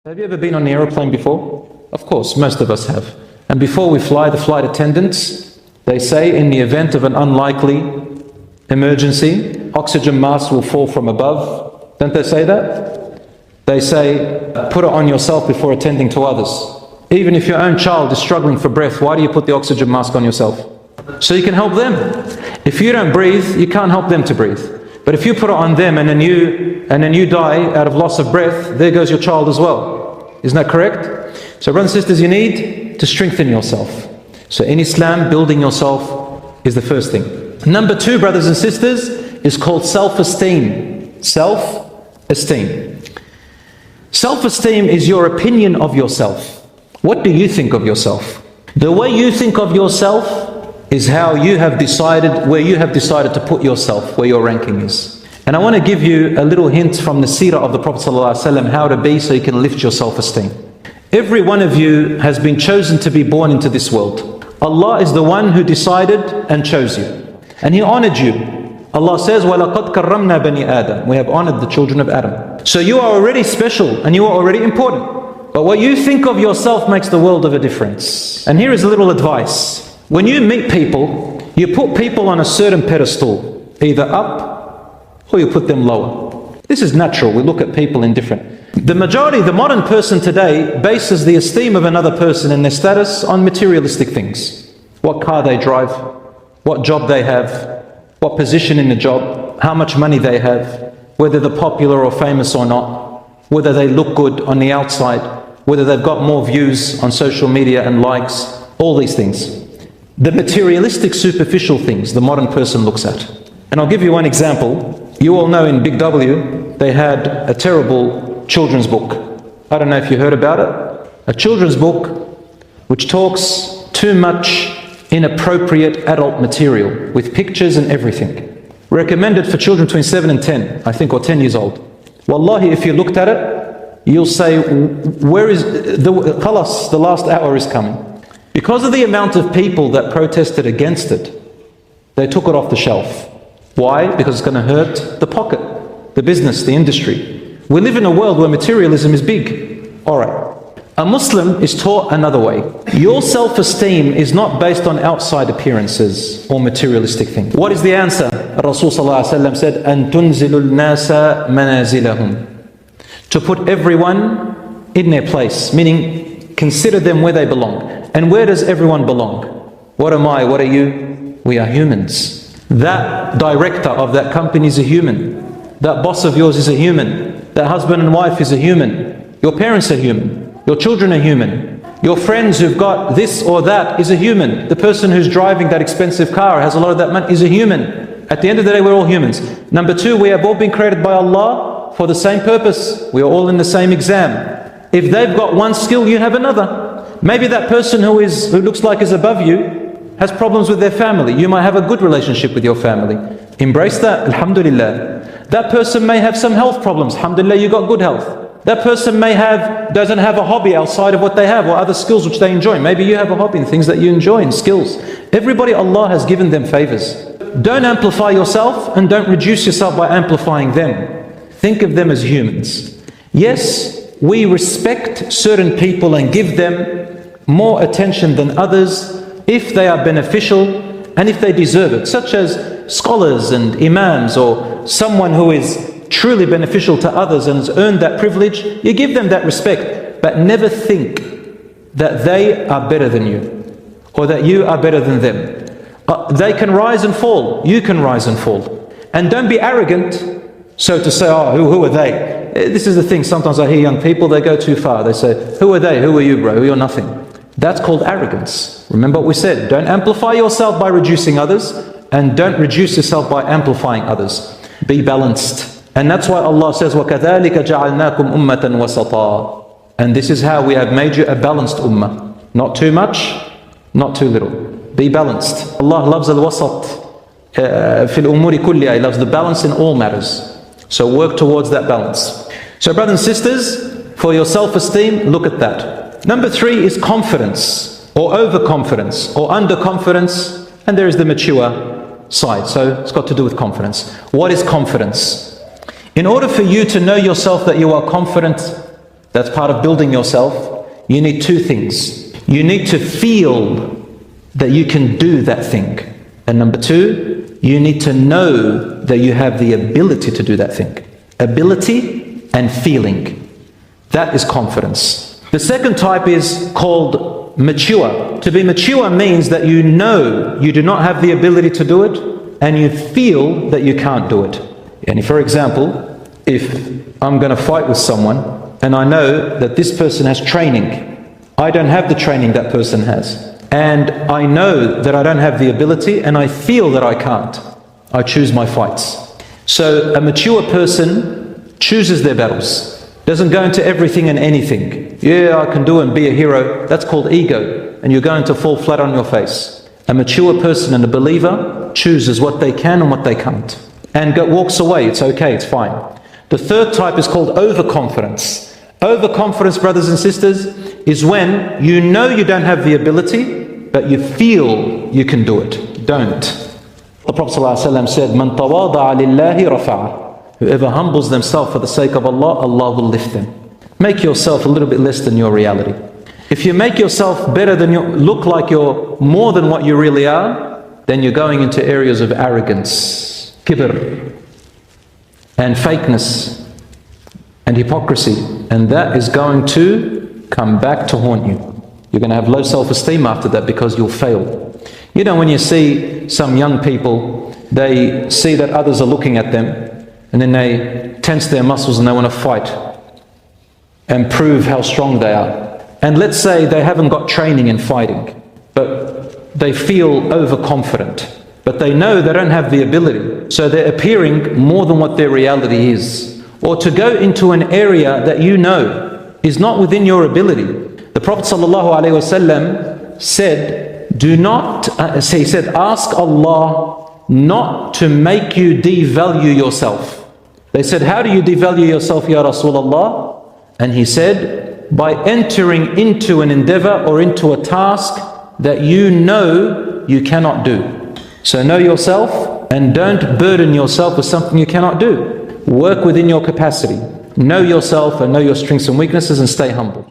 Have you ever been on an aeroplane before? Of course, most of us have. And before we fly, the flight attendants, they say in the event of an unlikely emergency, oxygen masks will fall from above. Don't they say that? They say, put it on yourself before attending to others. Even if your own child is struggling for breath, why do you put the oxygen mask on yourself? So you can help them. If you don't breathe, you can't help them to breathe. But if you put it on them and then you die out of loss of breath, there goes your child as well. Isn't that correct? So brothers and sisters, you need to strengthen yourself. So in Islam, building yourself is the first thing. Number two, brothers and sisters, is called self-esteem. Self-esteem. Self-esteem is your opinion of yourself. What do you think of yourself? The way you think of yourself is how you have decided, where you have decided to put yourself, where your ranking is. And I want to give you a little hint from the seerah of the Prophet ﷺ how to be so you can lift your self-esteem. Every one of you has been chosen to be born into this world. Allah is the one who decided and chose you. And He honored you. Allah says, وَلَقَدْ كَرَّمْنَا بَنِي آدَمَ. We have honored the children of Adam. So you are already special and you are already important. But what you think of yourself makes the world of a difference. And here is a little advice. When you meet people, you put people on a certain pedestal, either up or you put them lower. This is natural. We look at people in different. The majority, the modern person today, bases the esteem of another person and their status on materialistic things. What car they drive, what job they have, what position in the job, how much money they have, whether they're popular or famous or not, whether they look good on the outside, whether they've got more views on social media and likes, all these things. The materialistic, superficial things the modern person looks at. And I'll give you one example. You all know in Big W, they had a terrible children's book. I don't know if you heard about it. A children's book which talks too much inappropriate adult material with pictures and everything. Recommended for children between 7 and 10, I think, or 10 years old. Wallahi, if you looked at it, you'll say, where is the khalas, the last hour is coming. Because of the amount of people that protested against it, they took it off the shelf. Why? Because it's going to hurt the pocket, the business, the industry. We live in a world where materialism is big. Alright. A Muslim is taught another way. Your self-esteem is not based on outside appearances or materialistic things. What is the answer? Rasul ﷺ said, أَن تُنزِلُ النَّاسَ مَنَازِلَهُم. To put everyone in their place, meaning consider them where they belong. And where does everyone belong? What am I? What are you? We are humans. That director of that company is a human. That boss of yours is a human. That husband and wife is a human. Your parents are human. Your children are human. Your friends who've got this or that is a human. The person who's driving that expensive car, has a lot of that money, is a human. At the end of the day, we're all humans. Number two, we have all been created by Allah for the same purpose. We are all in the same exam. If they've got one skill, you have another. Maybe that person who looks like is above you has problems with their family. You might have a good relationship with your family. Embrace that, alhamdulillah. That person may have some health problems. Alhamdulillah, you got good health. That person doesn't have a hobby outside of what they have or other skills which they enjoy. Maybe you have a hobby in things that you enjoy and skills. Everybody, Allah has given them favors. Don't amplify yourself and don't reduce yourself by amplifying them. Think of them as humans. Yes, we respect certain people and give them more attention than others if they are beneficial and if they deserve it, such as scholars and imams or someone who is truly beneficial to others and has earned that privilege. You give them that respect, but never think that they are better than you or that you are better than them. They can rise and fall, you can rise and fall. And don't be arrogant, so to say, oh, who are they? This is the thing, sometimes I hear young people, they go too far. They say, who are they? Who are you, bro? You're nothing. That's called arrogance. Remember what we said, don't amplify yourself by reducing others and don't reduce yourself by amplifying others. Be balanced. And that's why Allah says, وَكَذَلِكَ جَعَلْنَاكُمْ أُمَّةً وَسَطًا. And this is how we have made you a balanced ummah. Not too much, not too little. Be balanced. Allah loves al-wasat fil umuri kulliha. He loves the balance in all matters. So work towards that balance. So brothers and sisters, for your self-esteem, look at that. Number three is confidence, or overconfidence, or underconfidence, and there is the mature side. So it's got to do with confidence. What is confidence? In order for you to know yourself that you are confident, that's part of building yourself, you need two things. You need to feel that you can do that thing. And number two, you need to know that you have the ability to do that thing. Ability and feeling. That is confidence. The second type is called mature. To be mature means that you know you do not have the ability to do it, and you feel that you can't do it. And for example, if I'm going to fight with someone, and I know that this person has training, I don't have the training that person has. And I know that I don't have the ability, and I feel that I can't. I choose my fights. So a mature person chooses their battles. Doesn't go into everything and anything. Yeah, I can do and be a hero. That's called ego. And you're going to fall flat on your face. A mature person and a believer chooses what they can and what they can't. And walks away. It's okay, it's fine. The third type is called overconfidence. Overconfidence, brothers and sisters, is when you know you don't have the ability, but you feel you can do it. Don't. The Prophet ﷺ said, "Man tawada'a lillahi rafa'ah." Whoever humbles themselves for the sake of Allah, Allah will lift them. Make yourself a little bit less than your reality. If you make yourself better than you look like you're more than what you really are, then you're going into areas of arrogance, kibr, and fakeness, and hypocrisy. And that is going to come back to haunt you. You're going to have low self-esteem after that because you'll fail. You know, when you see some young people, they see that others are looking at them, and then they tense their muscles and they want to fight and prove how strong they are. And let's say they haven't got training in fighting, but they feel overconfident. But they know they don't have the ability. So they're appearing more than what their reality is. Or to go into an area that you know is not within your ability. The Prophet ﷺ said, he said, ask Allah not to make you devalue yourself. They said, how do you devalue yourself, Ya Rasulullah? And he said, by entering into an endeavor or into a task that you know you cannot do. So know yourself and don't burden yourself with something you cannot do. Work within your capacity. Know yourself and know your strengths and weaknesses and stay humble.